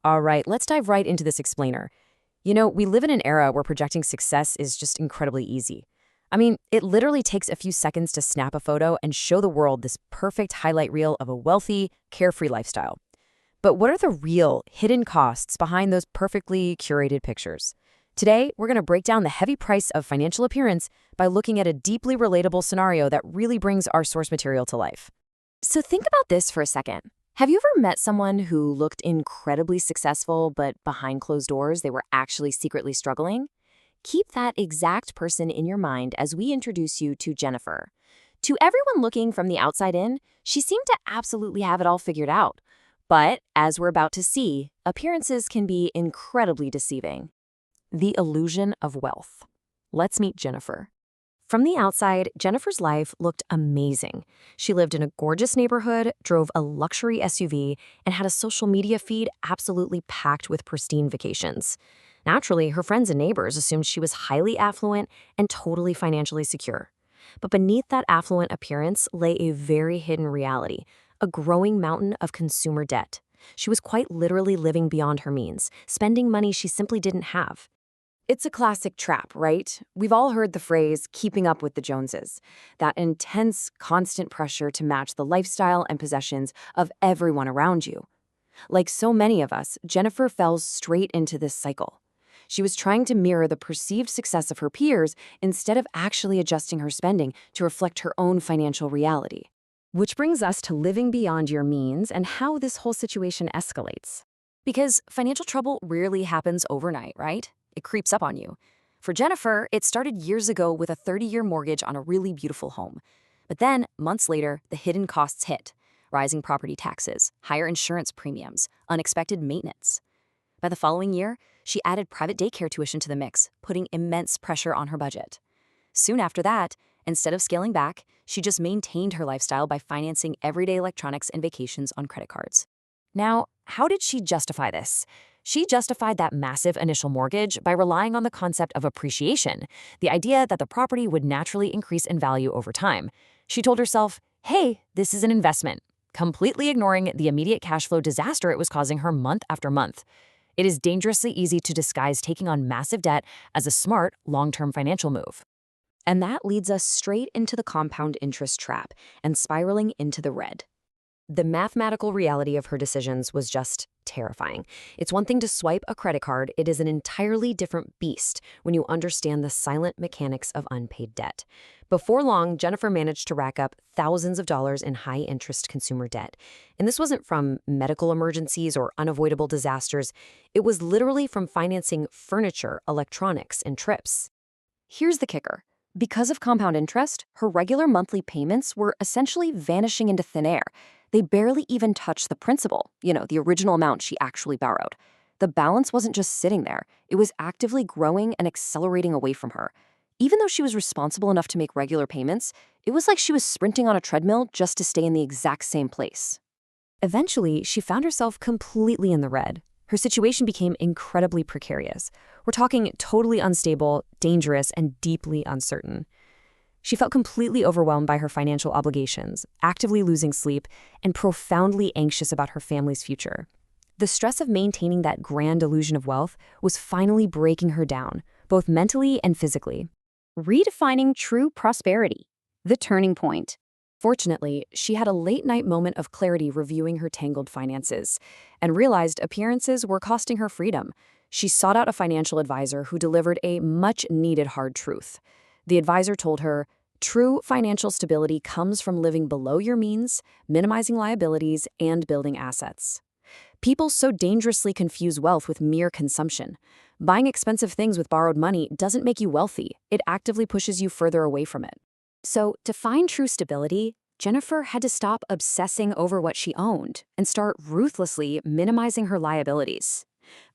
All right, let's dive right into this explainer. We live in an era where projecting success is just incredibly easy. I mean, it literally takes a few seconds to snap a photo and show the world this perfect highlight reel of a wealthy, carefree lifestyle. But what are the real, hidden costs behind those perfectly curated pictures? Today, we're going to break down the heavy price of financial appearance by looking at a deeply relatable scenario that really brings our source material to life. So think about this for a second. Have you ever met someone who looked incredibly successful, but behind closed doors, they were actually secretly struggling? Keep that exact person in your mind as we introduce you to Jennifer. To everyone looking from the outside in, she seemed to absolutely have it all figured out. But, as we're about to see, appearances can be incredibly deceiving. The illusion of wealth. Let's meet Jennifer. From the outside, Jennifer's life looked amazing. She lived in a gorgeous neighborhood, drove a luxury SUV, and had a social media feed absolutely packed with pristine vacations. Naturally, her friends and neighbors assumed she was highly affluent and totally financially secure. But beneath that affluent appearance lay a very hidden reality, a growing mountain of consumer debt. She was quite literally living beyond her means, spending money she simply didn't have. It's a classic trap, right? We've all heard the phrase, keeping up with the Joneses. That intense, constant pressure to match the lifestyle and possessions of everyone around you. Like so many of us, Jennifer fell straight into this cycle. She was trying to mirror the perceived success of her peers instead of actually adjusting her spending to reflect her own financial reality. Which brings us to living beyond your means and how this whole situation escalates. Because financial trouble rarely happens overnight, right? It creeps up on you. For Jennifer, it started years ago with a 30-year mortgage on a really beautiful home. But then, months later, the hidden costs hit. Rising property taxes, higher insurance premiums, unexpected maintenance. By the following year, she added private daycare tuition to the mix, putting immense pressure on her budget. Soon after that, instead of scaling back, she just maintained her lifestyle by financing everyday electronics and vacations on credit cards. Now, how did she justify this? She justified that massive initial mortgage by relying on the concept of appreciation, the idea that the property would naturally increase in value over time. She told herself, hey, this is an investment, completely ignoring the immediate cash flow disaster it was causing her month after month. It is dangerously easy to disguise taking on massive debt as a smart, long-term financial move. And that leads us straight into the compound interest trap and spiraling into the red. The mathematical reality of her decisions was just terrifying. It's one thing to swipe a credit card, it is an entirely different beast when you understand the silent mechanics of unpaid debt. Before long, Jennifer managed to rack up thousands of dollars in high-interest consumer debt. And this wasn't from medical emergencies or unavoidable disasters. It was literally from financing furniture, electronics, and trips. Here's the kicker. Because of compound interest, her regular monthly payments were essentially vanishing into thin air. They barely even touched the principal, the original amount she actually borrowed. The balance wasn't just sitting there. It was actively growing and accelerating away from her. Even though she was responsible enough to make regular payments, it was like she was sprinting on a treadmill just to stay in the exact same place. Eventually, she found herself completely in the red. Her situation became incredibly precarious. We're talking totally unstable, dangerous, and deeply uncertain. She felt completely overwhelmed by her financial obligations, actively losing sleep, and profoundly anxious about her family's future. The stress of maintaining that grand illusion of wealth was finally breaking her down, both mentally and physically. Redefining true prosperity. The turning point. Fortunately, she had a late-night moment of clarity reviewing her tangled finances and realized appearances were costing her freedom. She sought out a financial advisor who delivered a much-needed hard truth. The advisor told her, true financial stability comes from living below your means, minimizing liabilities, and building assets. People so dangerously confuse wealth with mere consumption. Buying expensive things with borrowed money doesn't make you wealthy. It actively pushes you further away from it. So, to find true stability, Jennifer had to stop obsessing over what she owned and start ruthlessly minimizing her liabilities.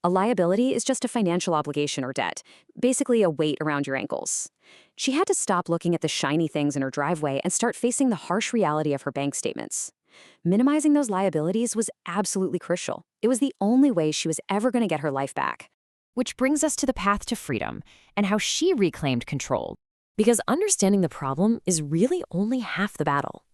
A liability is just a financial obligation or debt, basically a weight around your ankles. She had to stop looking at the shiny things in her driveway and start facing the harsh reality of her bank statements. Minimizing those liabilities was absolutely crucial. It was the only way she was ever going to get her life back. Which brings us to the path to freedom and how she reclaimed control. Because understanding the problem is really only half the battle.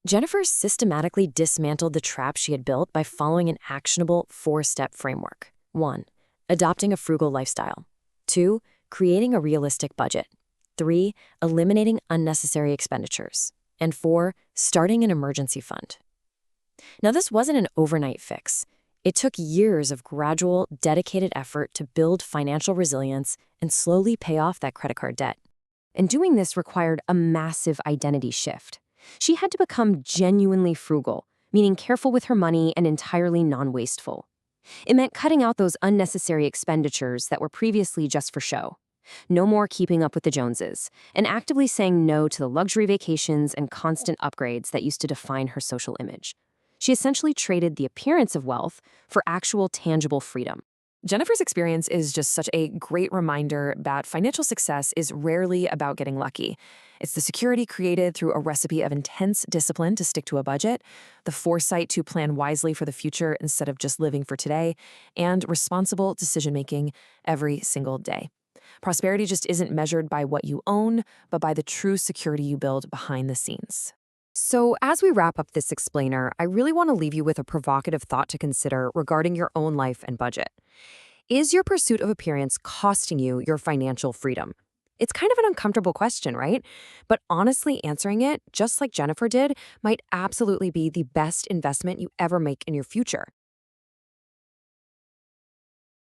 Jennifer systematically dismantled the trap she had built by following an actionable four-step framework. 1. Adopting a frugal lifestyle. 2. Creating a realistic budget. 3. Eliminating unnecessary expenditures. And 4. Starting an emergency fund. Now, this wasn't an overnight fix. It took years of gradual, dedicated effort to build financial resilience and slowly pay off that credit card debt. And doing this required a massive identity shift. She had to become genuinely frugal, meaning careful with her money and entirely non-wasteful. It meant cutting out those unnecessary expenditures that were previously just for show. No more keeping up with the Joneses, and actively saying no to the luxury vacations and constant upgrades that used to define her social image. She essentially traded the appearance of wealth for actual tangible freedom. Jennifer's experience is just such a great reminder that financial success is rarely about getting lucky. It's the security created through a recipe of intense discipline to stick to a budget, the foresight to plan wisely for the future instead of just living for today, and responsible decision-making every single day. Prosperity just isn't measured by what you own, but by the true security you build behind the scenes. So as we wrap up this explainer, I really want to leave you with a provocative thought to consider regarding your own life and budget. Is your pursuit of appearance costing you your financial freedom? It's kind of an uncomfortable question, right? But honestly, answering it, just like Jennifer did, might absolutely be the best investment you ever make in your future.